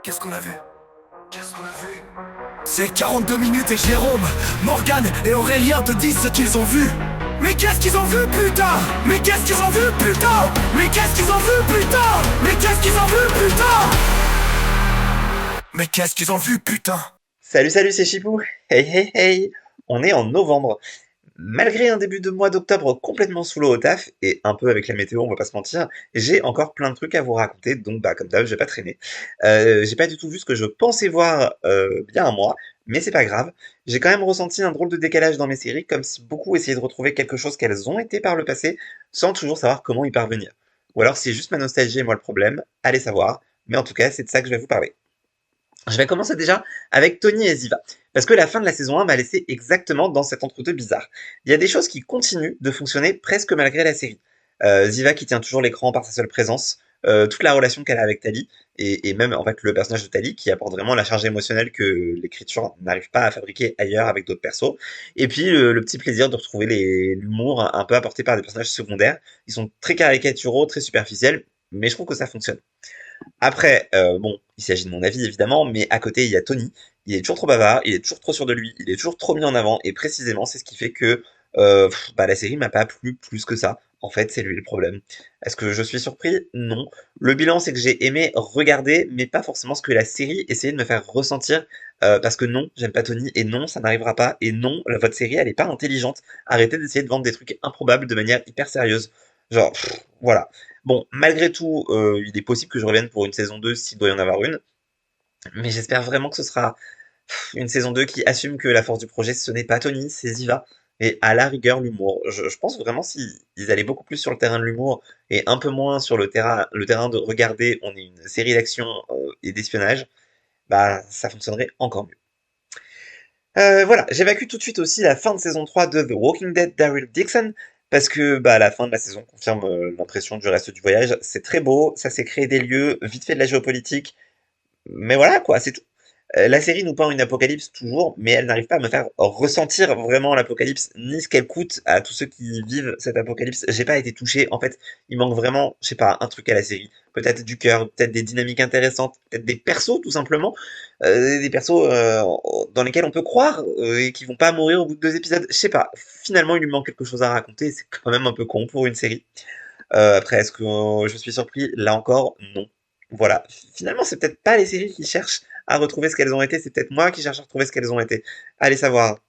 Qu'est-ce qu'on a vu? Qu'est-ce qu'on a vu? C'est 42 minutes et Jérôme, Morgane et Aurélien te disent ce qu'ils ont vu. Mais qu'est-ce qu'ils ont vu, putain? Mais qu'est-ce qu'ils ont vu, putain? Mais qu'est-ce qu'ils ont vu, putain? Mais qu'est-ce qu'ils ont vu, putain? Mais qu'est-ce qu'ils ont vu, putain? Salut, salut, c'est Chipou. Hey, hey, hey. On est en novembre. Malgré un début de mois d'octobre complètement sous l'eau au taf, et un peu avec la météo, on va pas se mentir, j'ai encore plein de trucs à vous raconter, donc bah comme d'hab, je vais pas traîner. J'ai pas du tout vu ce que je pensais voir bien un mois, mais c'est pas grave. J'ai quand même ressenti un drôle de décalage dans mes séries, comme si beaucoup essayaient de retrouver quelque chose qu'elles ont été par le passé, sans toujours savoir comment y parvenir. Ou alors c'est juste ma nostalgie et moi le problème, allez savoir, mais en tout cas c'est de ça que je vais vous parler. Je vais commencer déjà avec Tony et Ziva, parce que la fin de la saison 1 m'a laissé exactement dans cet entre-deux bizarre. Il y a des choses qui continuent de fonctionner presque malgré la série. Ziva qui tient toujours l'écran par sa seule présence, toute la relation qu'elle a avec Tali, et même en fait le personnage de Tali qui apporte vraiment la charge émotionnelle que l'écriture n'arrive pas à fabriquer ailleurs avec d'autres persos, et puis le petit plaisir de retrouver l'humour un peu apporté par des personnages secondaires. Ils sont très caricaturaux, très superficiels, mais je trouve que ça fonctionne. Après, bon, il s'agit de mon avis évidemment, mais à côté il y a Tony. Il est toujours trop bavard, il est toujours trop sûr de lui, il est toujours trop mis en avant, et précisément c'est ce qui fait que bah, la série m'a pas plu plus que ça. En fait, c'est lui le problème. Est-ce que je suis surpris? Non. Le bilan, c'est que j'ai aimé regarder, mais pas forcément ce que la série essayait de me faire ressentir. Parce que non, j'aime pas Tony, et non, ça n'arrivera pas, et non, votre série, elle est pas intelligente. Arrêtez d'essayer de vendre des trucs improbables de manière hyper sérieuse. Genre, voilà. Bon, malgré tout, il est possible que je revienne pour une saison 2 s'il doit y en avoir une, mais j'espère vraiment que ce sera une saison 2 qui assume que la force du projet, ce n'est pas Tony, c'est Ziva, et à la rigueur l'humour. Je pense vraiment s'ils allaient beaucoup plus sur le terrain de l'humour et un peu moins sur le terrain de regarder, on est une série d'action et d'espionnage, bah ça fonctionnerait encore mieux. Voilà, j'évacue tout de suite aussi la fin de saison 3 de The Walking Dead Daryl Dixon, parce que bah, la fin de la saison confirme l'impression du reste du voyage. C'est très beau, ça s'est créé des lieux, vite fait de la géopolitique, mais voilà quoi, c'est tout. La série nous peint une apocalypse toujours, mais elle n'arrive pas à me faire ressentir vraiment l'apocalypse, ni ce qu'elle coûte à tous ceux qui vivent cette apocalypse. J'ai pas été touché. En fait, il manque vraiment, je sais pas, un truc à la série. Peut-être du cœur, peut-être des dynamiques intéressantes, peut-être des persos tout simplement, des persos dans lesquels on peut croire et qui vont pas mourir au bout de 2 épisodes. Je sais pas. Finalement, il lui manque quelque chose à raconter. C'est quand même un peu con pour une série. Après, est-ce que je suis surpris? Là encore, non. Voilà. Finalement, c'est peut-être pas les séries qui cherchent à retrouver ce qu'elles ont été, c'est peut-être moi qui cherche à retrouver ce qu'elles ont été. Allez savoir.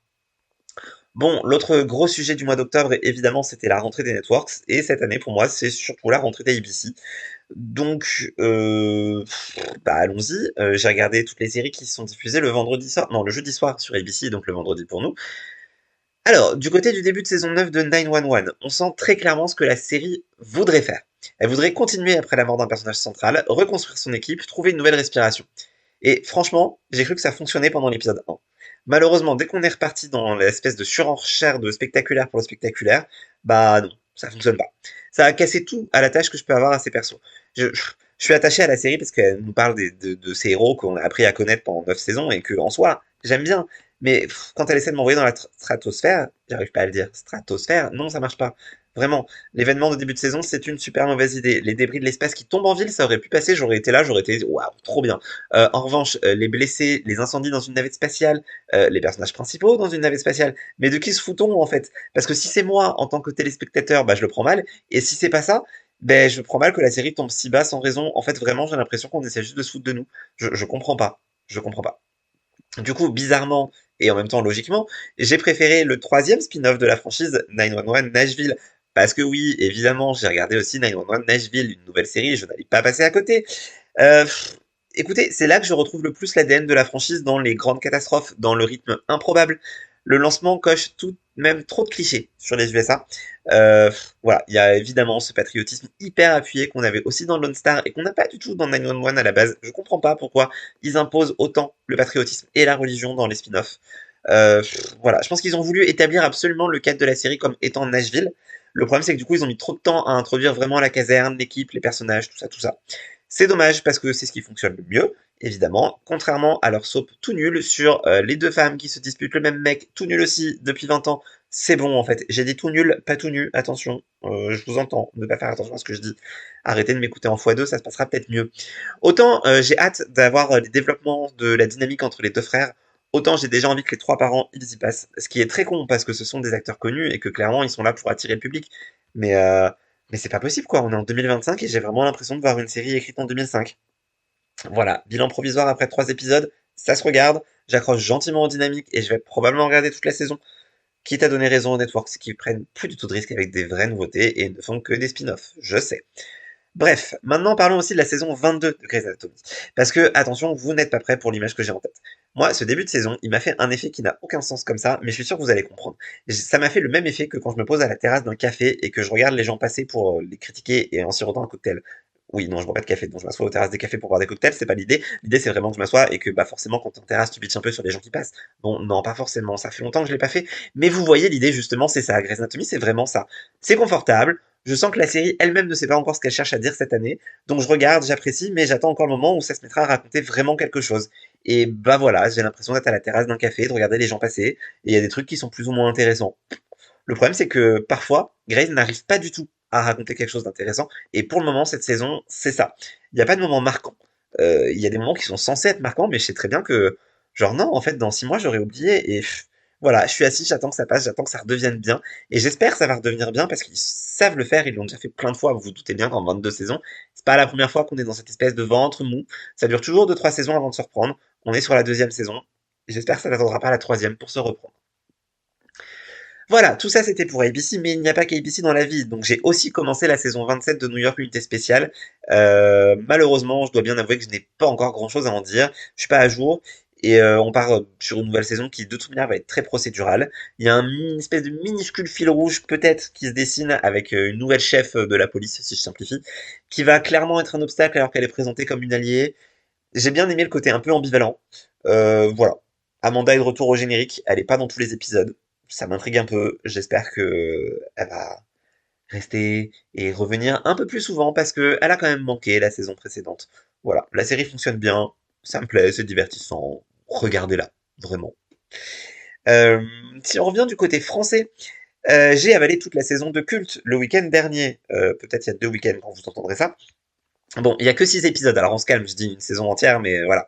Bon, l'autre gros sujet du mois d'octobre, évidemment, c'était la rentrée des networks, et cette année, pour moi, c'est surtout la rentrée des ABC. Donc, bah allons-y. J'ai regardé toutes les séries qui sont diffusées le vendredi soir, non, le jeudi soir sur ABC, donc le vendredi pour nous. Alors, du côté du début de saison 9 de 911, on sent très clairement ce que la série voudrait faire. Elle voudrait continuer après la mort d'un personnage central, reconstruire son équipe, trouver une nouvelle respiration. Et franchement, j'ai cru que ça fonctionnait pendant l'épisode 1. Malheureusement, dès qu'on est reparti dans l'espèce de surenchère de spectaculaire pour le spectaculaire, bah non, ça fonctionne pas. Ça a cassé tout à la tâche que je peux avoir à ces persos. Je suis attaché à la série parce qu'elle nous parle de ces héros qu'on a appris à connaître pendant 9 saisons et que, en soi, j'aime bien. Mais quand elle essaie de m'envoyer dans la stratosphère, j'arrive pas à le dire, stratosphère, non, ça marche pas. Vraiment, l'événement de début de saison, c'est une super mauvaise idée. Les débris de l'espace qui tombent en ville, ça aurait pu passer, j'aurais été là, j'aurais été waouh, trop bien. En revanche, les blessés, les incendies dans une navette spatiale, les personnages principaux dans une navette spatiale, mais de qui se fout-on en fait? Parce que si c'est moi en tant que téléspectateur, bah je le prends mal, et si c'est pas ça, ben je prends mal que la série tombe si bas sans raison. En fait, vraiment, j'ai l'impression qu'on essaie juste de se foutre de nous. Je comprends pas. Je comprends pas. Du coup, bizarrement, et en même temps logiquement, j'ai préféré le troisième spin-off de la franchise 911 Nashville. Parce que oui, évidemment, j'ai regardé aussi 911 Nashville, une nouvelle série, je n'allais pas passer à côté. Euh, Écoutez, c'est là que je retrouve le plus l'ADN de la franchise dans les grandes catastrophes, dans le rythme improbable. Le lancement coche tout, même trop de clichés sur les USA. Voilà, il y a évidemment ce patriotisme hyper appuyé qu'on avait aussi dans Lone Star et qu'on n'a pas du tout dans 911 à la base. Je comprends pas pourquoi ils imposent autant le patriotisme et la religion dans les spin-offs. Voilà, je pense qu'ils ont voulu établir absolument le cadre de la série comme étant Nashville. Le problème, c'est que du coup, ils ont mis trop de temps à introduire vraiment la caserne, l'équipe, les personnages, tout ça, tout ça. C'est dommage parce que c'est ce qui fonctionne le mieux, évidemment, contrairement à leur soap tout nul sur les deux femmes qui se disputent le même mec, tout nul aussi, depuis 20 ans. C'est bon en fait, j'ai dit tout nul, pas tout nu, attention, je vous entends, ne pas faire attention à ce que je dis. Arrêtez de m'écouter en x2, ça se passera peut-être mieux. Autant j'ai hâte d'avoir les développements de la dynamique entre les deux frères, autant j'ai déjà envie que les trois parents ils y passent. Ce qui est très con parce que ce sont des acteurs connus et que clairement ils sont là pour attirer le public. Mais, euh, mais c'est pas possible quoi, on est en 2025 et j'ai vraiment l'impression de voir une série écrite en 2005. Voilà, bilan provisoire après 3 épisodes, ça se regarde, j'accroche gentiment aux dynamiques et je vais probablement regarder toute la saison. Quitte à donner raison aux networks qui prennent plus du tout de risques avec des vraies nouveautés et ne font que des spin-offs, je sais. Bref, maintenant parlons aussi de la saison 22 de Grey's Anatomy. Parce que, attention, vous n'êtes pas prêts pour l'image que j'ai en tête. Moi, ce début de saison, il m'a fait un effet qui n'a aucun sens comme ça, mais je suis sûr que vous allez comprendre. Ça m'a fait le même effet que quand je me pose à la terrasse d'un café et que je regarde les gens passer pour les critiquer et en sirotant un cocktail. Oui, non, je bois pas de café, donc je m'assois aux terrasses des cafés pour boire des cocktails, c'est pas l'idée. L'idée, c'est vraiment que je m'assois et que, bah, forcément, quand t'es en terrasse, tu bitches un peu sur les gens qui passent. Bon, non, pas forcément, ça fait longtemps que je l'ai pas fait, mais vous voyez l'idée, justement, c'est ça. Grey's Anatomy, c'est vraiment ça. C'est confortable, je sens que la série elle-même ne sait pas encore ce qu'elle cherche à dire cette année, donc je regarde, j'apprécie, mais j'attends encore le moment où ça se mettra à raconter vraiment quelque chose. Et bah voilà, j'ai l'impression d'être à la terrasse d'un café, de regarder les gens passer, et il y a des trucs qui sont plus ou moins intéressants. Le problème, c'est que parfois, Grey's n'arrive pas du tout à raconter quelque chose d'intéressant, et pour le moment, cette saison, c'est ça. Il n'y a pas de moment marquant. Il y a des moments qui sont censés être marquants, mais je sais très bien que, genre non, en fait, dans 6 mois, j'aurais oublié, et voilà, je suis assis, j'attends que ça passe, j'attends que ça redevienne bien, et j'espère que ça va redevenir bien, parce qu'ils savent le faire, ils l'ont déjà fait plein de fois, vous vous doutez bien qu'en 22 saisons, c'est pas la première fois qu'on est dans cette espèce de ventre mou, ça dure toujours 2 3 saisons avant de se reprendre, on est sur la deuxième saison, et j'espère que ça n'attendra pas la troisième pour se reprendre. Voilà, tout ça c'était pour ABC, mais il n'y a pas qu'ABC dans la vie. Donc j'ai aussi commencé la saison 27 de New York Unité Spéciale. Malheureusement, je dois bien avouer que je n'ai pas encore grand-chose à en dire. Je suis pas à jour. Et on part sur une nouvelle saison qui de toute manière va être très procédurale. Il y a une espèce de minuscule fil rouge peut-être qui se dessine avec une nouvelle chef de la police, si je simplifie, qui va clairement être un obstacle alors qu'elle est présentée comme une alliée. J'ai bien aimé le côté un peu ambivalent. Voilà. Amanda est de retour au générique, elle est pas dans tous les épisodes. Ça m'intrigue un peu. J'espère que elle va rester et revenir un peu plus souvent parce que elle a quand même manqué la saison précédente. Voilà, la série fonctionne bien, ça me plaît, c'est divertissant. Regardez-la, vraiment. Euh, Si on revient du côté français, j'ai avalé toute la saison de Culte le week-end dernier. Peut-être il y a 2 week-ends quand vous entendrez ça. Bon, il y a que 6 épisodes, alors on se calme, je dis une saison entière, mais voilà.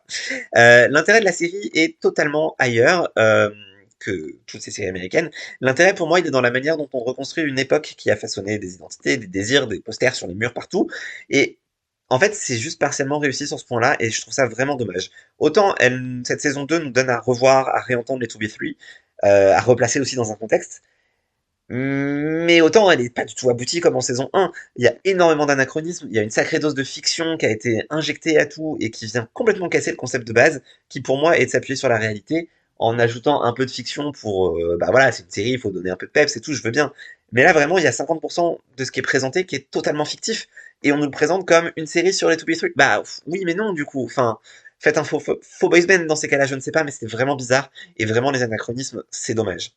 L'intérêt de la série est totalement ailleurs que toutes ces séries américaines. L'intérêt pour moi, il est dans la manière dont on reconstruit une époque qui a façonné des identités, des désirs, des posters sur les murs partout. Et en fait, c'est juste partiellement réussi sur ce point-là, et je trouve ça vraiment dommage. Autant cette saison 2 nous donne à revoir, à réentendre les 2B3, à replacer aussi dans un contexte, mais autant elle est pas du tout aboutie comme en saison 1. Il y a énormément d'anachronismes, il y a une sacrée dose de fiction qui a été injectée à tout et qui vient complètement casser le concept de base, qui pour moi est de s'appuyer sur la réalité en ajoutant un peu de fiction pour, bah voilà, c'est une série, il faut donner un peu de peps et tout, je veux bien. Mais là vraiment, il y a 50% de ce qui est présenté qui est totalement fictif et on nous le présente comme une série sur les 2B3. Bah oui, mais non du coup. Enfin, faites un faux boys band dans ces cas-là, je ne sais pas, mais c'était vraiment bizarre et vraiment les anachronismes, c'est dommage.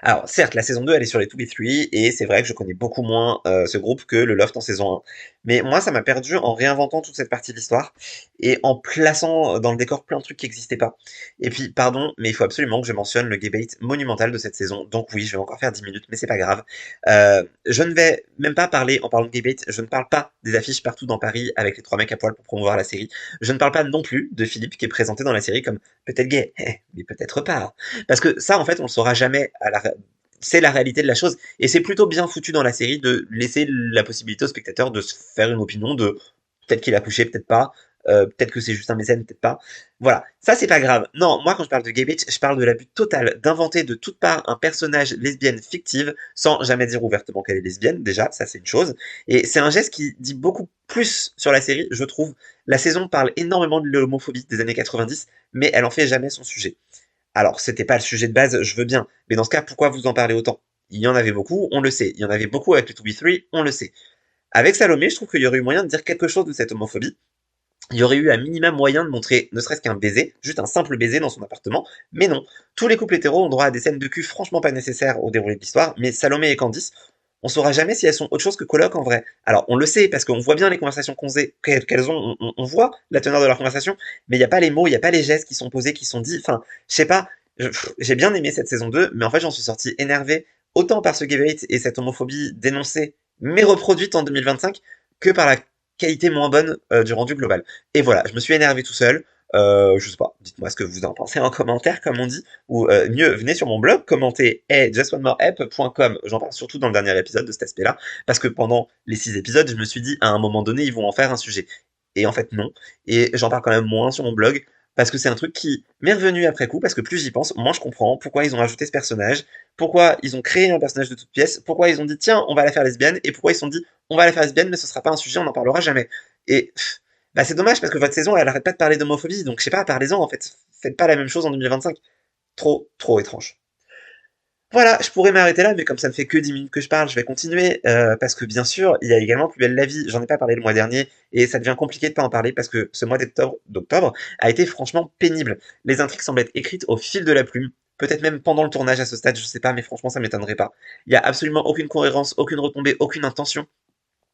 Alors, certes, la saison 2, elle est sur les 2B3, et c'est vrai que je connais beaucoup moins ce groupe que le Loft en saison 1. Mais moi, ça m'a perdu en réinventant toute cette partie de l'histoire, et en plaçant dans le décor plein de trucs qui n'existaient pas. Et puis, pardon, mais il faut absolument que je mentionne le gay monumental de cette saison, donc oui, je vais encore faire 10 minutes, mais c'est pas grave. Je ne vais même pas parler, en parlant de gay je ne parle pas des affiches partout dans Paris avec les 3 mecs à poil pour promouvoir la série. Je ne parle pas non plus de Philippe qui est présenté dans la série comme peut-être gay, mais peut-être pas. Parce que ça, en fait, on le saura jamais c'est la réalité de la chose. Et c'est plutôt bien foutu dans la série de laisser la possibilité au spectateur de se faire une opinion de peut-être qu'il a couché, peut-être pas, peut-être que c'est juste un mécène, peut-être pas. Voilà, ça c'est pas grave. Non, moi quand je parle de gay bitch, je parle de l'abus total d'inventer de toutes parts un personnage lesbienne fictive sans jamais dire ouvertement qu'elle est lesbienne, déjà, ça c'est une chose. Et c'est un geste qui dit beaucoup plus sur la série, je trouve. La saison parle énormément de l'homophobie des années 90, mais elle en fait jamais son sujet. Alors, c'était pas le sujet de base, je veux bien. Mais dans ce cas, pourquoi vous en parlez autant? Il y en avait beaucoup, on le sait. Il y en avait beaucoup avec les 2B3, on le sait. Avec Salomé, je trouve qu'il y aurait eu moyen de dire quelque chose de cette homophobie. Il y aurait eu un minimum moyen de montrer ne serait-ce qu'un baiser, juste un simple baiser dans son appartement, mais non. Tous les couples hétéros ont droit à des scènes de cul franchement pas nécessaires au déroulé de l'histoire, mais Salomé et Candice, on saura jamais si elles sont autre chose que colocs en vrai. Alors on le sait parce qu'on voit bien les conversations qu'elles ont, on voit la teneur de leur conversation, mais il n'y a pas les mots, il n'y a pas les gestes qui sont posés, qui sont dits. Enfin, je sais pas, J'ai bien aimé cette saison 2, mais en fait j'en suis sorti énervé, autant par ce gay-bait et cette homophobie dénoncée, mais reproduite en 2025, que par la qualité moins bonne du rendu global. Et voilà, je me suis énervé tout seul. Je sais pas, dites-moi ce que vous en pensez en commentaire, comme on dit, ou mieux, venez sur mon blog, commentez justonemoreapp.com. J'en parle surtout dans le dernier épisode de cet aspect-là, parce que pendant les 6 épisodes, je me suis dit, à un moment donné, ils vont en faire un sujet. Et en fait, non. Et j'en parle quand même moins sur mon blog, parce que c'est un truc qui m'est revenu après coup, parce que plus j'y pense, moins je comprends pourquoi ils ont rajouté ce personnage, pourquoi ils ont créé un personnage de toute pièce, pourquoi ils ont dit tiens, on va la faire lesbienne, et pourquoi ils se sont dit on va la faire lesbienne, mais ce sera pas un sujet, on n'en parlera jamais. Et bah c'est dommage parce que votre saison elle arrête pas de parler d'homophobie, donc je sais pas, parlez-en en fait. Faites pas la même chose en 2025. Trop, trop étrange. Voilà, je pourrais m'arrêter là, mais comme ça ne fait que 10 minutes que je parle, je vais continuer, parce que bien sûr, il y a également Plus belle la vie. J'en ai pas parlé le mois dernier, et ça devient compliqué de pas en parler parce que ce mois d'octobre a été franchement pénible. Les intrigues semblent être écrites au fil de la plume, peut-être même pendant le tournage à ce stade, je sais pas, mais franchement ça m'étonnerait pas. Il y a absolument aucune cohérence, aucune retombée, aucune intention.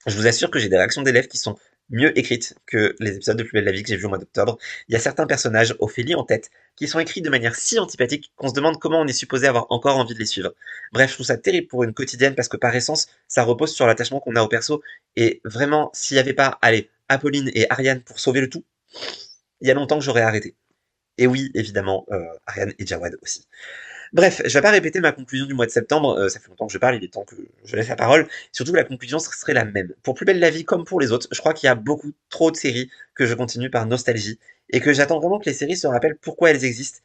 Je vous assure que j'ai des réactions d'élèves qui sont mieux écrites que les épisodes de Plus belle la vie que j'ai vus au mois d'octobre. Il y a certains personnages, Ophélie en tête, qui sont écrits de manière si antipathique qu'on se demande comment on est supposé avoir encore envie de les suivre. Bref, je trouve ça terrible pour une quotidienne parce que par essence, ça repose sur l'attachement qu'on a au perso. Et vraiment, s'il n'y avait pas, allez, Apolline et Ariane pour sauver le tout, il y a longtemps que j'aurais arrêté. Et oui, évidemment, Ariane et Jawad aussi. Bref, je vais pas répéter ma conclusion du mois de septembre, ça fait longtemps que je parle, il est temps que je laisse la parole. Surtout que la conclusion serait la même. Pour Plus belle la vie comme pour les autres, je crois qu'il y a beaucoup trop de séries que je continue par nostalgie, et que j'attends vraiment que les séries se rappellent pourquoi elles existent,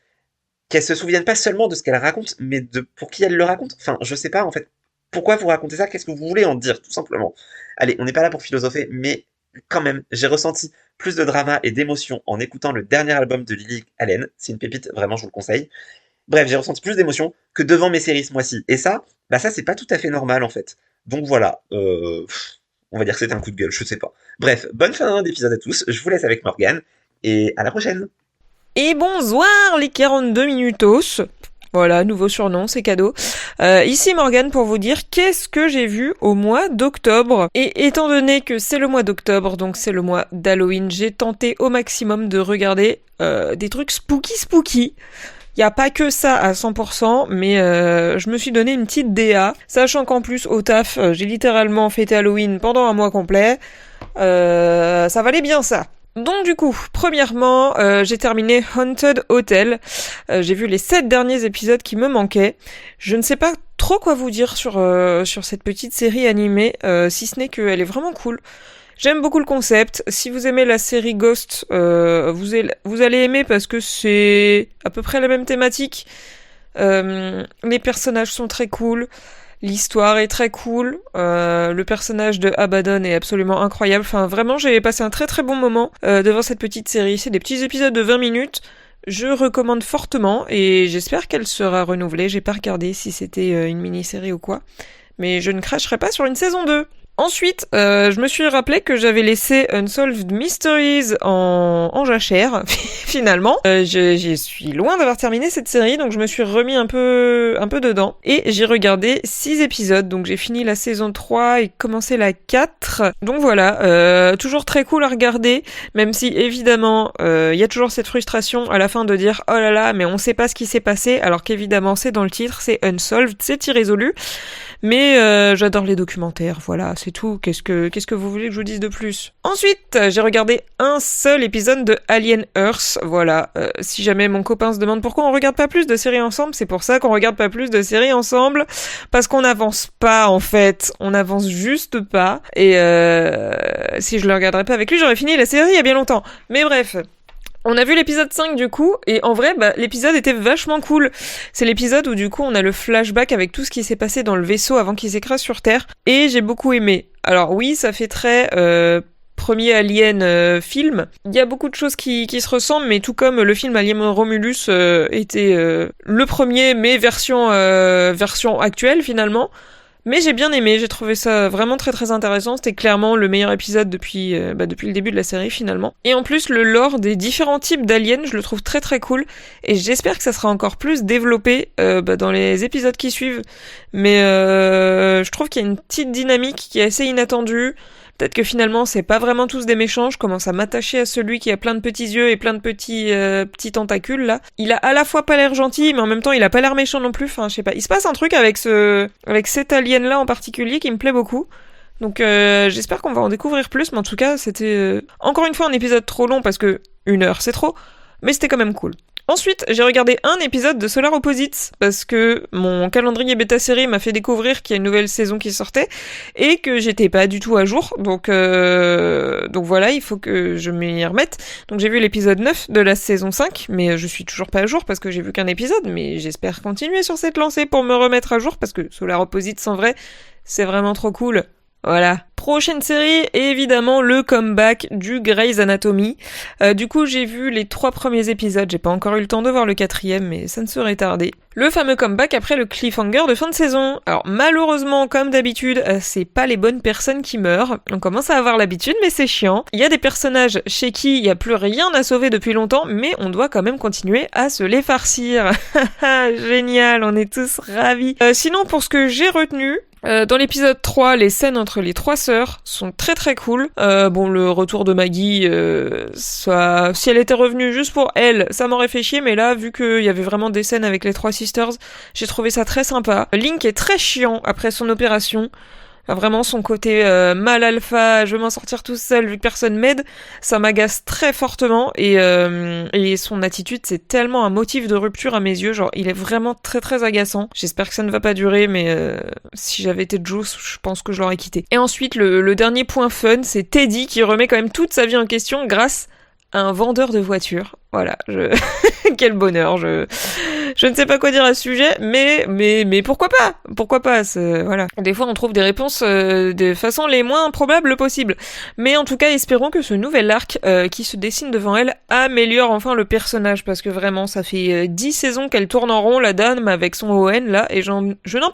qu'elles se souviennent pas seulement de ce qu'elles racontent, mais de pour qui elles le racontent. Enfin, je sais pas en fait. Pourquoi vous racontez ça? Qu'est-ce que vous voulez en dire, tout simplement? Allez, on n'est pas là pour philosopher, mais quand même, j'ai ressenti plus de drama et d'émotion en écoutant le dernier album de Lily Allen. C'est une pépite, vraiment, je vous le conseille. Bref, j'ai ressenti plus d'émotions que devant mes séries ce mois-ci. Et ça, bah ça, c'est pas tout à fait normal en fait. Donc voilà, on va dire que c'est un coup de gueule, je sais pas. Bref, bonne fin d'épisode à tous. Je vous laisse avec Morgane et à la prochaine. Et bonsoir les 42 minutos. Voilà, nouveau surnom, c'est cadeau. Ici Morgane pour vous dire qu'est-ce que j'ai vu au mois d'octobre. Et étant donné que c'est le mois d'octobre, donc c'est le mois d'Halloween, j'ai tenté au maximum de regarder des trucs spooky. Y a pas que ça à 100%, mais je me suis donné une petite DA, sachant qu'en plus au taf, j'ai littéralement fêté Halloween pendant un mois complet. Ça valait bien ça. Donc du coup, premièrement, j'ai terminé Haunted Hotel. J'ai vu les 7 derniers épisodes qui me manquaient. Je ne sais pas trop quoi vous dire sur cette petite série animée, si ce n'est qu'elle est vraiment cool. J'aime beaucoup le concept. Si vous aimez la série Ghost, vous allez aimer parce que c'est à peu près la même thématique. Les personnages sont très cool. L'histoire est très cool. Le personnage de Abaddon est absolument incroyable. Enfin, vraiment, j'ai passé un très très bon moment devant cette petite série. C'est des petits épisodes de 20 minutes. Je recommande fortement et j'espère qu'elle sera renouvelée. J'ai pas regardé si c'était une mini-série ou quoi. Mais je ne cracherai pas sur une saison 2. Ensuite, je me suis rappelé que j'avais laissé Unsolved Mysteries en jachère, finalement. Je suis loin d'avoir terminé cette série, donc je me suis remis un peu dedans. Et j'ai regardé 6 épisodes, donc j'ai fini la saison 3 et commencé la 4. Donc voilà, toujours très cool à regarder, même si évidemment, y a toujours cette frustration à la fin de dire « Oh là là, mais on sait pas ce qui s'est passé », alors qu'évidemment c'est dans le titre, c'est Unsolved, c'est irrésolu. Mais j'adore les documentaires, voilà, c'est tout. Qu'est-ce que vous voulez que je vous dise de plus? Ensuite, j'ai regardé un seul épisode de Alien Earth, voilà. Si jamais mon copain se demande pourquoi on regarde pas plus de séries ensemble, c'est pour ça qu'on regarde pas plus de séries ensemble, parce qu'on n'avance pas en fait, on avance juste pas. Et si je le regarderais pas avec lui, j'aurais fini la série il y a bien longtemps. Mais bref. On a vu l'épisode 5 du coup, et en vrai, l'épisode était vachement cool. C'est l'épisode où du coup on a le flashback avec tout ce qui s'est passé dans le vaisseau avant qu'il s'écrase sur Terre, et j'ai beaucoup aimé. Alors oui, ça fait très premier Alien film. Il y a beaucoup de choses qui se ressemblent, mais tout comme le film Alien Romulus était le premier, mais version actuelle finalement. Mais j'ai bien aimé, j'ai trouvé ça vraiment très très intéressant, c'était clairement le meilleur épisode depuis le début de la série finalement. Et en plus le lore des différents types d'aliens, je le trouve très très cool, et j'espère que ça sera encore plus développé dans les épisodes qui suivent. Mais je trouve qu'il y a une petite dynamique qui est assez inattendue, Peut-être que finalement c'est pas vraiment tous des méchants, je commence à m'attacher à celui qui a plein de petits yeux et plein de petits tentacules là. Il a à la fois pas l'air gentil mais en même temps il a pas l'air méchant non plus, enfin je sais pas. Il se passe un truc avec cet alien là en particulier qui me plaît beaucoup. Donc j'espère qu'on va en découvrir plus, mais en tout cas c'était encore une fois un épisode trop long parce que 1 heure c'est trop, mais c'était quand même cool. Ensuite, j'ai regardé un épisode de Solar Opposites parce que mon calendrier bêta série m'a fait découvrir qu'il y a une nouvelle saison qui sortait et que j'étais pas du tout à jour. Donc voilà, il faut que je m'y remette. Donc j'ai vu l'épisode 9 de la saison 5, mais je suis toujours pas à jour parce que j'ai vu qu'un épisode, mais j'espère continuer sur cette lancée pour me remettre à jour parce que Solar Opposites en vrai, c'est vraiment trop cool. Voilà. Prochaine série, évidemment, le comeback du Grey's Anatomy. Du coup, j'ai vu les 3 premiers épisodes, j'ai pas encore eu le temps de voir le 4e, mais ça ne serait tardé. Le fameux comeback après le cliffhanger de fin de saison. Alors, malheureusement, comme d'habitude, c'est pas les bonnes personnes qui meurent. On commence à avoir l'habitude, mais c'est chiant. Il y a des personnages chez qui il y a plus rien à sauver depuis longtemps, mais on doit quand même continuer à se les farcir. Génial, on est tous ravis. Sinon, pour ce que j'ai retenu, dans l'épisode 3, les scènes entre les 3 sœurs sont très très cool. Bon, le retour de Maggie, si elle était revenue juste pour elle, ça m'aurait fait chier, mais là, vu qu'il y avait vraiment des scènes avec les 3 sisters, j'ai trouvé ça très sympa. Link est très chiant après son opération. Enfin, vraiment, son côté mal alpha, je veux m'en sortir tout seul vu que personne m'aide, ça m'agace très fortement et son attitude, c'est tellement un motif de rupture à mes yeux, genre il est vraiment très très agaçant. J'espère que ça ne va pas durer, mais si j'avais été Juice, je pense que je l'aurais quitté. Et ensuite, le dernier point fun, c'est Teddy qui remet quand même toute sa vie en question grâce à un vendeur de voitures. Voilà, quel bonheur, je ne sais pas quoi dire à ce sujet, mais pourquoi pas? Pourquoi pas? Voilà. Des fois, on trouve des réponses de façon les moins improbables possibles. Mais en tout cas, espérons que ce nouvel arc qui se dessine devant elle améliore enfin le personnage, parce que vraiment, ça fait 10 saisons qu'elle tourne en rond, la dame, avec son ON, là, et je n'en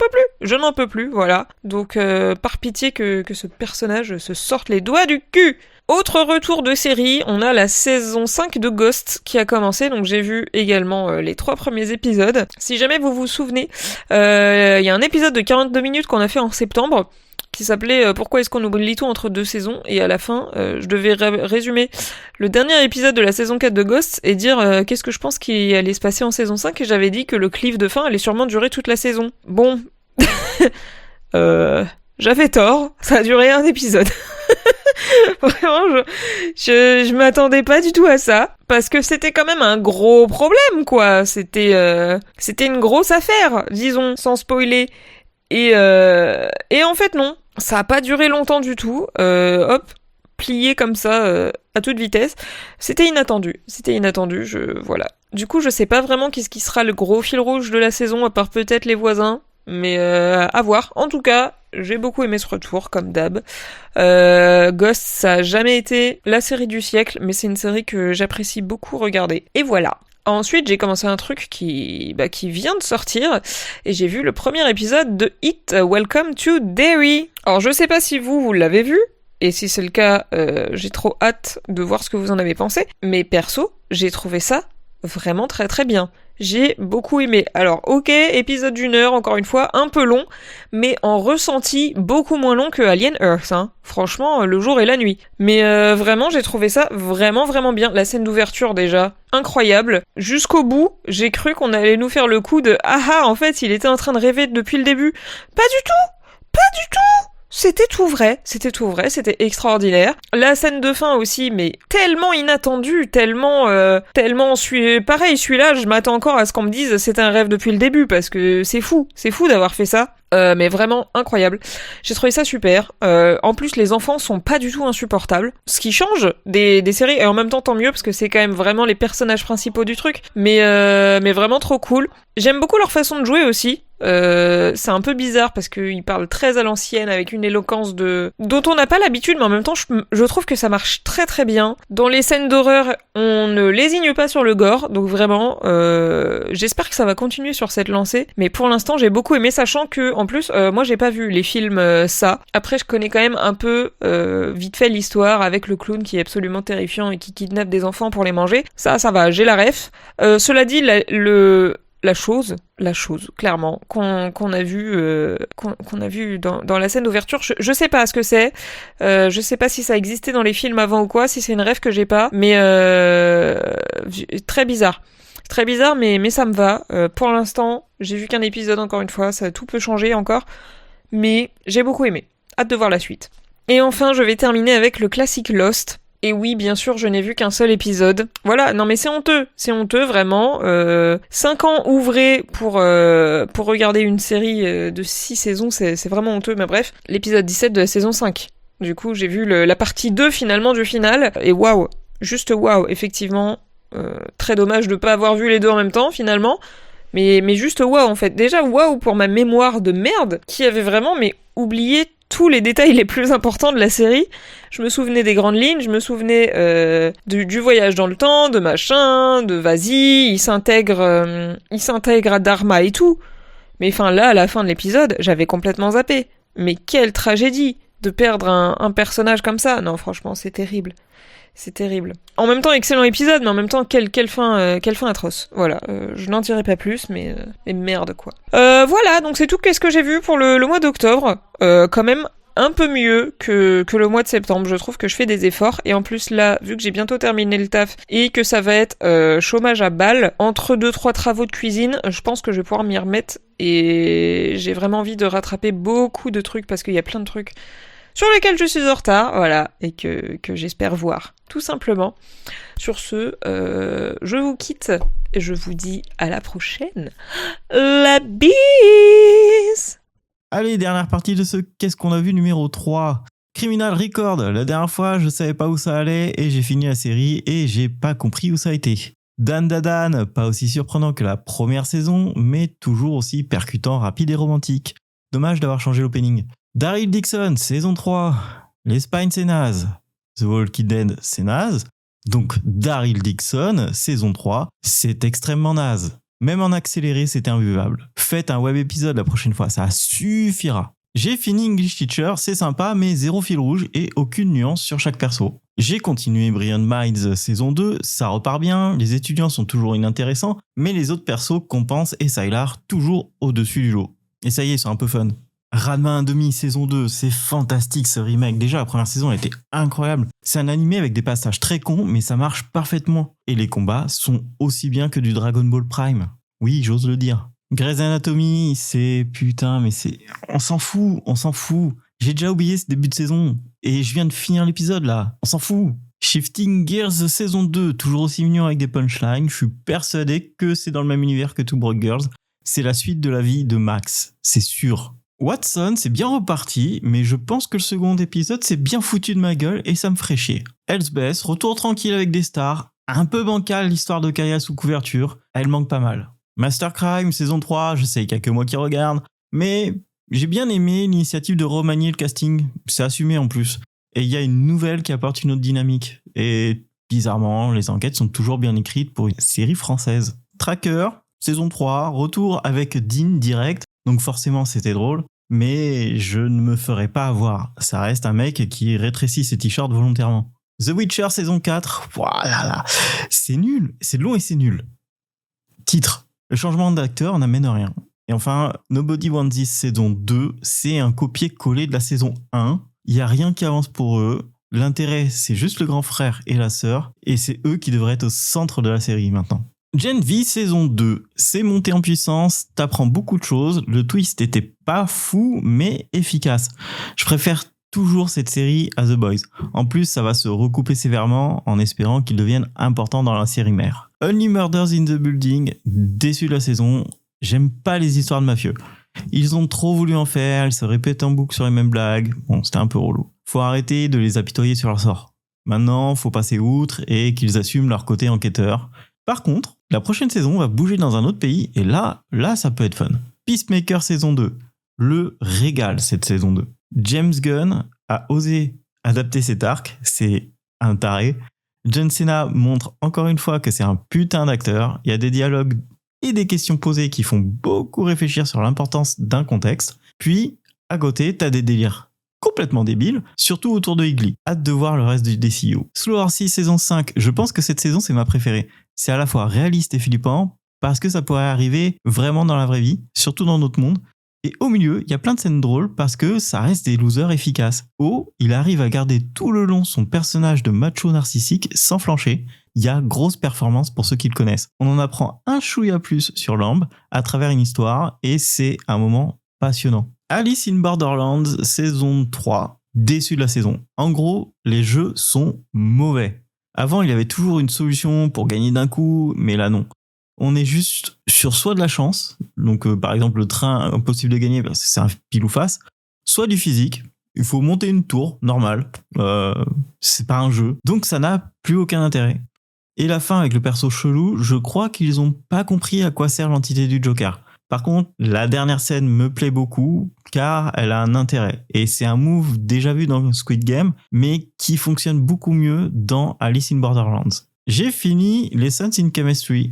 peux plus, voilà. Donc, par pitié que ce personnage se sorte les doigts du cul. Autre retour de série, on a la saison 5 de Ghost qui a commencé, donc j'ai vu également les 3 premiers épisodes. Si jamais vous vous souvenez, il y a un épisode de 42 minutes qu'on a fait en septembre qui s'appelait Pourquoi est-ce qu'on oublie tout entre 2 saisons, et à la fin, je devais résumer le dernier épisode de la saison 4 de Ghost et dire qu'est-ce que je pense qu'il allait se passer en saison 5, et j'avais dit que le cliff de fin allait sûrement durer toute la saison. Bon, j'avais tort, ça a duré un épisode. Vraiment, je m'attendais pas du tout à ça, parce que c'était quand même un gros problème, quoi. C'était une grosse affaire, disons, sans spoiler. Et en fait, non, ça a pas duré longtemps du tout. Hop, plié comme ça, à toute vitesse. C'était inattendu, voilà. Du coup, je sais pas vraiment qu'est-ce qui sera le gros fil rouge de la saison, à part peut-être les voisins. Mais à voir. En tout cas, j'ai beaucoup aimé ce retour, comme d'hab. Ghost, ça a jamais été la série du siècle, mais c'est une série que j'apprécie beaucoup regarder. Et voilà. Ensuite, j'ai commencé un truc qui vient de sortir, et j'ai vu le premier épisode de It, Welcome to Derry. Alors, je sais pas si vous l'avez vu, et si c'est le cas, j'ai trop hâte de voir ce que vous en avez pensé, mais perso, j'ai trouvé ça vraiment très très bien. J'ai beaucoup aimé. Alors, ok, épisode d'1 heure, encore une fois, un peu long, mais en ressenti beaucoup moins long que Alien Earth, hein. Franchement, le jour et la nuit. Mais vraiment, j'ai trouvé ça vraiment vraiment bien. La scène d'ouverture, déjà, incroyable. Jusqu'au bout, j'ai cru qu'on allait nous faire le coup de « Ah ah, en fait, il était en train de rêver depuis le début. » Pas du tout. C'était tout vrai, c'était extraordinaire. La scène de fin aussi, mais tellement inattendue, tellement pareil, celui-là, je m'attends encore à ce qu'on me dise c'est un rêve depuis le début, parce que c'est fou d'avoir fait ça. Mais vraiment incroyable. J'ai trouvé ça super. En plus, les enfants sont pas du tout insupportables. Ce qui change des séries, et en même temps tant mieux, parce que c'est quand même vraiment les personnages principaux du truc. Mais vraiment trop cool. J'aime beaucoup leur façon de jouer aussi. C'est un peu bizarre parce qu'ils parlent très à l'ancienne avec une éloquence dont on n'a pas l'habitude, mais en même temps je trouve que ça marche très très bien. Dans les scènes d'horreur, on ne lésigne pas sur le gore, donc vraiment j'espère que ça va continuer sur cette lancée, mais pour l'instant j'ai beaucoup aimé, sachant que en plus moi j'ai pas vu les films ça. Après je connais quand même un peu vite fait l'histoire avec le clown qui est absolument terrifiant et qui kidnappe des enfants pour les manger. Ça va, j'ai la ref. Cela dit, la chose, clairement, qu'on a vu dans la scène d'ouverture. Je sais pas ce que c'est. Je sais pas si ça existait dans les films avant ou quoi, si c'est une rêve que j'ai pas. Mais très bizarre. Très bizarre, mais ça me va. Pour l'instant, j'ai vu qu'un épisode encore une fois, tout peut changer encore. Mais j'ai beaucoup aimé. Hâte de voir la suite. Et enfin, je vais terminer avec le classique Lost. Et oui, bien sûr, je n'ai vu qu'un seul épisode. Voilà, non mais c'est honteux vraiment. 5 ans ouvrés pour regarder une série de 6 saisons, c'est vraiment honteux, mais bref. L'épisode 17 de la saison 5. Du coup, j'ai vu la partie 2 finalement du final, et waouh, juste waouh, effectivement. Très dommage de pas avoir vu les deux en même temps finalement. Mais juste waouh en fait. Déjà waouh pour ma mémoire de merde, qui avait vraiment oublié tous les détails les plus importants de la série. Je me souvenais des grandes lignes, je me souvenais du voyage dans le temps, de machin, de vas-y, il s'intègre à Dharma et tout. Mais enfin là, à la fin de l'épisode, j'avais complètement zappé. Mais quelle tragédie de perdre un personnage comme ça. Non, franchement, c'est terrible. C'est terrible. En même temps, excellent épisode, mais en même temps, quelle fin atroce. Voilà, je n'en dirai pas plus, mais merde, quoi. Voilà, donc c'est tout. Qu'est-ce que j'ai vu pour le mois d'octobre ? Quand même un peu mieux que le mois de septembre. Je trouve que je fais des efforts. Et en plus, là, vu que j'ai bientôt terminé le taf et que ça va être chômage à balles, entre 2-3 travaux de cuisine, je pense que je vais pouvoir m'y remettre. Et j'ai vraiment envie de rattraper beaucoup de trucs, parce qu'il y a plein de trucs sur lesquels je suis en retard, voilà, et que j'espère voir, tout simplement. Sur ce, je vous quitte, et je vous dis à la prochaine. La bise! Allez, dernière partie de ce Qu'est-ce qu'on a vu numéro 3. Criminal Record. La dernière fois, je savais pas où ça allait, et j'ai fini la série, et j'ai pas compris où ça a été. Dan Dadan, pas aussi surprenant que la première saison, mais toujours aussi percutant, rapide et romantique. Dommage d'avoir changé l'opening. Daryl Dixon, saison 3. Les Spines, c'est naze. The Walking Dead, c'est naze. Donc Daryl Dixon, saison 3, c'est extrêmement naze. Même en accéléré, c'était invivable. Faites un web épisode la prochaine fois, ça suffira. J'ai fini English Teacher, c'est sympa, mais zéro fil rouge et aucune nuance sur chaque perso. J'ai continué Brilliant Minds saison 2, ça repart bien, les étudiants sont toujours inintéressants, mais les autres persos compensent et Sylar toujours au-dessus du lot. Et ça y est, ils sont un peu fun. Ranma 1/2 saison 2, c'est fantastique ce remake. Déjà, la première saison, elle était incroyable. C'est un animé avec des passages très cons, mais ça marche parfaitement. Et les combats sont aussi bien que du Dragon Ball Prime. Oui, j'ose le dire. Grey's Anatomy, c'est... Putain, mais c'est... On s'en fout. J'ai déjà oublié ce début de saison. Et je viens de finir l'épisode, là. On s'en fout. Shifting Gears saison 2, toujours aussi mignon avec des punchlines. Je suis persuadé que c'est dans le même univers que Two Broke Girls. C'est la suite de la vie de Max, c'est sûr. Watson, c'est bien reparti, mais je pense que le second épisode s'est bien foutu de ma gueule et ça me ferait chier. Elsbeth, retour tranquille avec des stars, un peu bancal l'histoire de Kaya sous couverture, elle manque pas mal. Master Crime, saison 3, je sais qu'il y a que moi qui regarde, mais j'ai bien aimé l'initiative de remanier le casting, c'est assumé en plus. Et il y a une nouvelle qui apporte une autre dynamique. Et bizarrement, les enquêtes sont toujours bien écrites pour une série française. Tracker, saison 3, retour avec Dean direct, donc forcément c'était drôle. Mais je ne me ferai pas avoir. Ça reste un mec qui rétrécit ses t-shirts volontairement. The Witcher saison 4, voilà, c'est nul, c'est long et c'est nul. Titre, le changement d'acteur n'amène rien. Et enfin, Nobody Wants This saison 2, c'est un copier-coller de la saison 1. Il n'y a rien qui avance pour eux. L'intérêt, c'est juste le grand frère et la sœur. Et c'est eux qui devraient être au centre de la série maintenant. Gen V saison 2, c'est monté en puissance, t'apprends beaucoup de choses, le twist était pas fou mais efficace. Je préfère toujours cette série à The Boys. En plus, ça va se recouper sévèrement en espérant qu'ils deviennent importants dans la série mère. Only Murders in the Building, déçu de la saison, j'aime pas les histoires de mafieux. Ils ont trop voulu en faire, ils se répètent en boucle sur les mêmes blagues, bon c'était un peu relou. Faut arrêter de les apitoyer sur leur sort. Maintenant, faut passer outre et qu'ils assument leur côté enquêteur. Par contre, la prochaine saison va bouger dans un autre pays et là, ça peut être fun. Peacemaker saison 2. Le régal cette saison 2. James Gunn a osé adapter cet arc, c'est un taré. John Cena montre encore une fois que c'est un putain d'acteur. Il y a des dialogues et des questions posées qui font beaucoup réfléchir sur l'importance d'un contexte. Puis, à côté, t'as des délires complètement débiles, surtout autour de Higley. Hâte de voir le reste du DCU. Slow Horses saison 5, je pense que cette saison c'est ma préférée. C'est à la fois réaliste et flippant, parce que ça pourrait arriver vraiment dans la vraie vie, surtout dans notre monde. Et au milieu, il y a plein de scènes drôles parce que ça reste des losers efficaces. O, il arrive à garder tout le long son personnage de macho narcissique sans flancher. Il y a grosse performance pour ceux qui le connaissent. On en apprend un chouïa plus sur Lamb à travers une histoire et c'est un moment passionnant. Alice in Borderlands, saison 3, déçu de la saison. En gros, les jeux sont mauvais. Avant, il y avait toujours une solution pour gagner d'un coup, mais là non. On est juste sur soit de la chance, donc par exemple le train impossible de gagner parce que c'est un pile ou face, soit du physique. Il faut monter une tour, normal. C'est pas un jeu, donc ça n'a plus aucun intérêt. Et la fin avec le perso chelou, je crois qu'ils ont pas compris à quoi sert l'entité du Joker. Par contre, la dernière scène me plaît beaucoup car elle a un intérêt. Et c'est un move déjà vu dans Squid Game, mais qui fonctionne beaucoup mieux dans Alice in Borderlands. J'ai fini Lessons in Chemistry.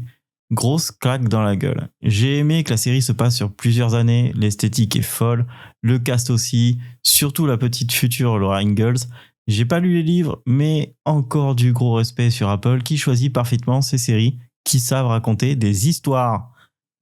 Grosse claque dans la gueule. J'ai aimé que la série se passe sur plusieurs années, l'esthétique est folle, le cast aussi, surtout la petite future Laura Ingalls. J'ai pas lu les livres, mais encore du gros respect sur Apple qui choisit parfaitement ces séries qui savent raconter des histoires.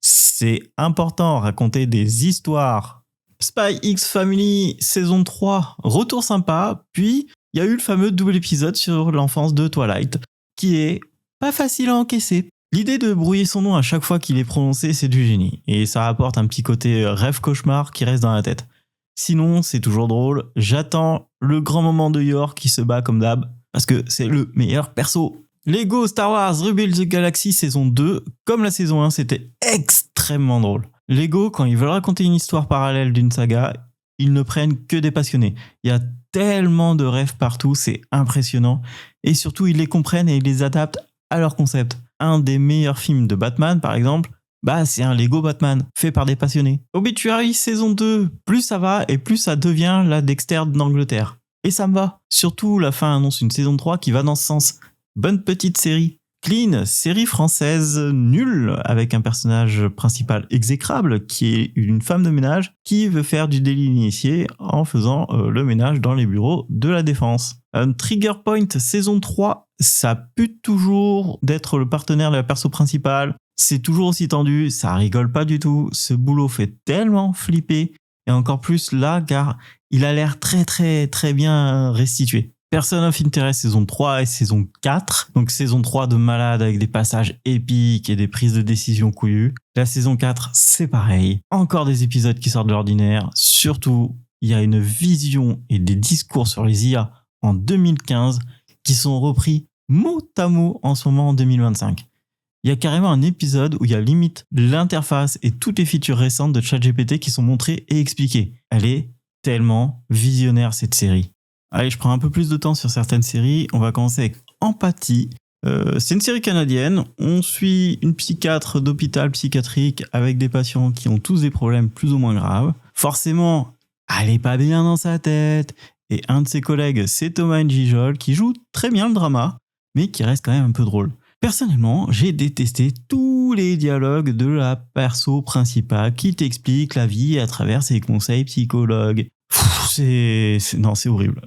C'est important, raconter des histoires. Spy X Family, saison 3, retour sympa, puis il y a eu le fameux double épisode sur l'enfance de Twilight, qui est pas facile à encaisser. L'idée de brouiller son nom à chaque fois qu'il est prononcé, c'est du génie. Et ça apporte un petit côté rêve-cauchemar qui reste dans la tête. Sinon, c'est toujours drôle. J'attends le grand moment de Yor qui se bat comme d'hab, parce que c'est le meilleur perso. Lego Star Wars Rebels the Galaxy saison 2, comme la saison 1, c'était extrêmement drôle. Lego, quand ils veulent raconter une histoire parallèle d'une saga, ils ne prennent que des passionnés. Il y a tellement de rêves partout, c'est impressionnant. Et surtout, ils les comprennent et ils les adaptent à leur concept. Un des meilleurs films de Batman, par exemple, c'est un Lego Batman, fait par des passionnés. Obituary saison 2, plus ça va et plus ça devient la Dexter d'Angleterre. Et ça me va. Surtout, la fin annonce une saison 3 qui va dans ce sens. Bonne petite série. Clean, série française nulle, avec un personnage principal exécrable, qui est une femme de ménage, qui veut faire du délit initié en faisant le ménage dans les bureaux de la défense. Trigger Point, saison 3, ça pue toujours d'être le partenaire de la perso principale. C'est toujours aussi tendu, ça rigole pas du tout. Ce boulot fait tellement flipper, et encore plus là, car il a l'air très très très bien restitué. Person of Interest saison 3 et saison 4. Donc saison 3 de malade avec des passages épiques et des prises de décision couillues. La saison 4, c'est pareil. Encore des épisodes qui sortent de l'ordinaire. Surtout, il y a une vision et des discours sur les IA en 2015 qui sont repris mot à mot en ce moment en 2025. Il y a carrément un épisode où il y a limite l'interface et toutes les features récentes de ChatGPT qui sont montrées et expliquées. Elle est tellement visionnaire cette série. Allez, je prends un peu plus de temps sur certaines séries. On va commencer avec Empathie. C'est une série canadienne. On suit une psychiatre d'hôpital psychiatrique avec des patients qui ont tous des problèmes plus ou moins graves. Forcément, elle est pas bien dans sa tête. Et un de ses collègues, c'est Thomas Njijol, qui joue très bien le drama, mais qui reste quand même un peu drôle. Personnellement, j'ai détesté tous les dialogues de la perso principale qui t'explique la vie à travers ses conseils psychologues. C'est horrible.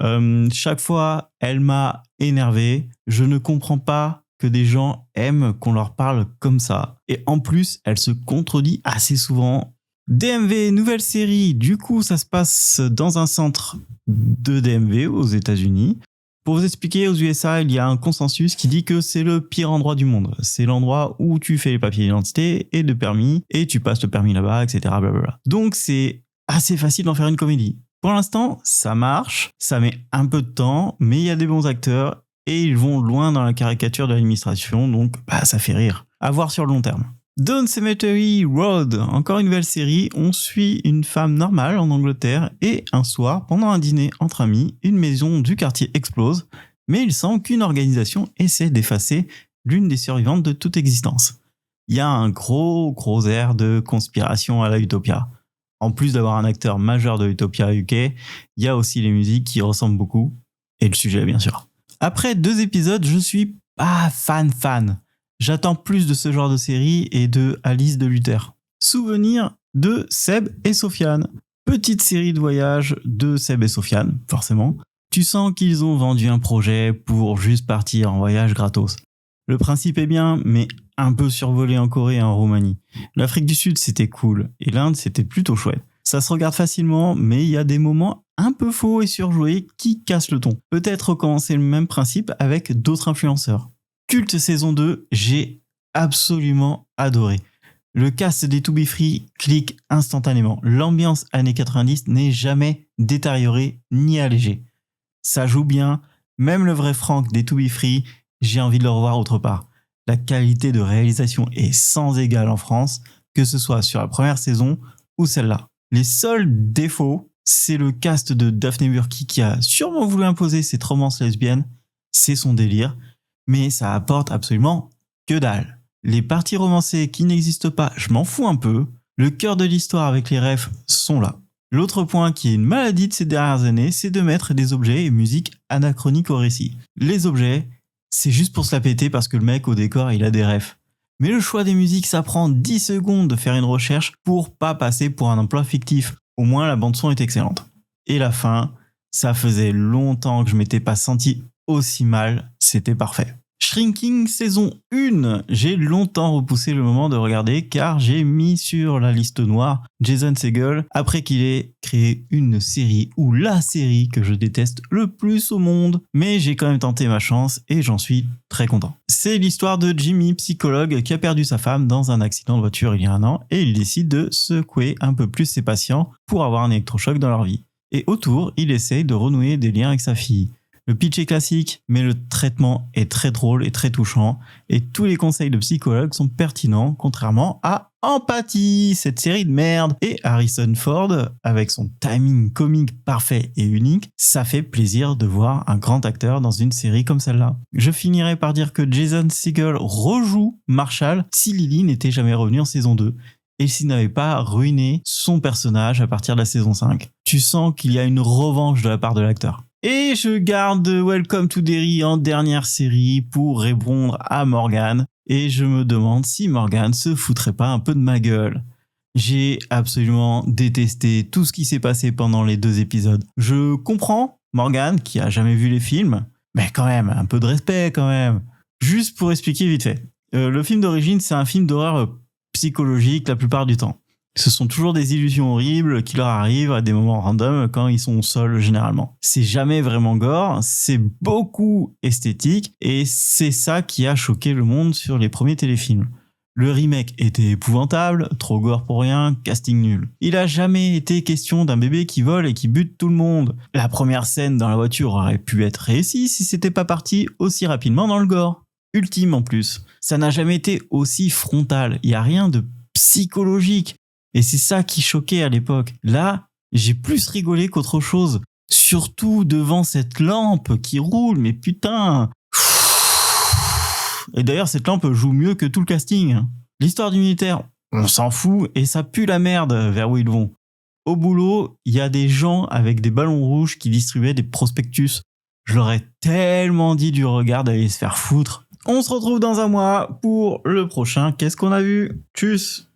Chaque fois, elle m'a énervé. Je ne comprends pas que des gens aiment qu'on leur parle comme ça. Et en plus, elle se contredit assez souvent. DMV, nouvelle série. Du coup, ça se passe dans un centre de DMV aux États-Unis. Pour vous expliquer, aux USA, il y a un consensus qui dit que c'est le pire endroit du monde. C'est l'endroit où tu fais les papiers d'identité et de permis, et tu passes le permis là-bas, etc. Blablabla. Donc, c'est assez facile d'en faire une comédie. Pour l'instant, ça marche, ça met un peu de temps, mais il y a des bons acteurs et ils vont loin dans la caricature de l'administration, donc ça fait rire. À voir sur le long terme. Dawn Cemetery Road, encore une nouvelle série. On suit une femme normale en Angleterre et un soir, pendant un dîner entre amis, une maison du quartier explose, mais il semble qu'une organisation essaie d'effacer l'une des survivantes de toute existence. Il y a un gros air de conspiration à la Utopia. En plus d'avoir un acteur majeur de Utopia UK, il y a aussi les musiques qui ressemblent beaucoup, et le sujet bien sûr. Après 2 épisodes, je suis pas fan. J'attends plus de ce genre de série et de Alice de Luther. Souvenir de Seb et Sofiane. Petite série de voyage de Seb et Sofiane, forcément. Tu sens qu'ils ont vendu un projet pour juste partir en voyage gratos. Le principe est bien, mais un peu survolé en Corée et en Roumanie. L'Afrique du Sud, c'était cool, et l'Inde, c'était plutôt chouette. Ça se regarde facilement, mais il y a des moments un peu faux et surjoués qui cassent le ton. Peut-être recommencer le même principe avec d'autres influenceurs. Culte saison 2, j'ai absolument adoré. Le cast des To Be Free clique instantanément. L'ambiance années 90 n'est jamais détériorée ni allégée. Ça joue bien, même le vrai Frank des To Be Free, j'ai envie de le revoir autre part. La qualité de réalisation est sans égale en France, que ce soit sur la première saison ou celle-là. Les seuls défauts, c'est le cast de Daphne Burki qui a sûrement voulu imposer cette romance lesbienne, c'est son délire, mais ça apporte absolument que dalle. Les parties romancées qui n'existent pas, je m'en fous un peu. Le cœur de l'histoire avec les refs sont là. L'autre point qui est une maladie de ces dernières années, c'est de mettre des objets et musique anachroniques au récit. Les objets, c'est juste pour se la péter parce que le mec au décor, il a des refs. Mais le choix des musiques, ça prend 10 secondes de faire une recherche pour pas passer pour un emploi fictif. Au moins, la bande-son est excellente. Et la fin, ça faisait longtemps que je m'étais pas senti aussi mal, c'était parfait. Shrinking saison 1, j'ai longtemps repoussé le moment de regarder car j'ai mis sur la liste noire Jason Segel après qu'il ait créé une série ou la série que je déteste le plus au monde, mais j'ai quand même tenté ma chance et j'en suis très content. C'est l'histoire de Jimmy, psychologue qui a perdu sa femme dans un accident de voiture il y a un an et il décide de secouer un peu plus ses patients pour avoir un électrochoc dans leur vie. Et autour, il essaye de renouer des liens avec sa fille. Le pitch est classique, mais le traitement est très drôle et très touchant, et tous les conseils de psychologue sont pertinents, contrairement à Empathie, cette série de merde. Et Harrison Ford, avec son timing comique parfait et unique, ça fait plaisir de voir un grand acteur dans une série comme celle-là. Je finirai par dire que Jason Segel rejoue Marshall si Lily n'était jamais revenue en saison 2. Et s'il n'avait pas ruiné son personnage à partir de la saison 5. Tu sens qu'il y a une revanche de la part de l'acteur. Et je garde Welcome to Derry en dernière série pour répondre à Morgan. Et je me demande si Morgan se foutrait pas un peu de ma gueule. J'ai absolument détesté tout ce qui s'est passé pendant les 2 épisodes. Je comprends Morgan, qui a jamais vu les films, mais quand même, un peu de respect quand même. Juste pour expliquer vite fait. Le film d'origine, c'est un film d'horreur psychologique la plupart du temps. Ce sont toujours des illusions horribles qui leur arrivent à des moments random quand ils sont seuls généralement. C'est jamais vraiment gore, c'est beaucoup esthétique et c'est ça qui a choqué le monde sur les premiers téléfilms. Le remake était épouvantable, trop gore pour rien, casting nul. Il a jamais été question d'un bébé qui vole et qui bute tout le monde. La première scène dans la voiture aurait pu être réussie si c'était pas parti aussi rapidement dans le gore. Ultime en plus. Ça n'a jamais été aussi frontal, il y a rien de psychologique. Et c'est ça qui choquait à l'époque. Là, j'ai plus rigolé qu'autre chose. Surtout devant cette lampe qui roule, mais putain. Et d'ailleurs, cette lampe joue mieux que tout le casting. L'histoire du militaire, on s'en fout et ça pue la merde vers où ils vont. Au boulot, il y a des gens avec des ballons rouges qui distribuaient des prospectus. Je leur ai tellement dit du regard d'aller se faire foutre. On se retrouve dans un mois pour le prochain Qu'est-ce qu'on a vu ? Tchuss !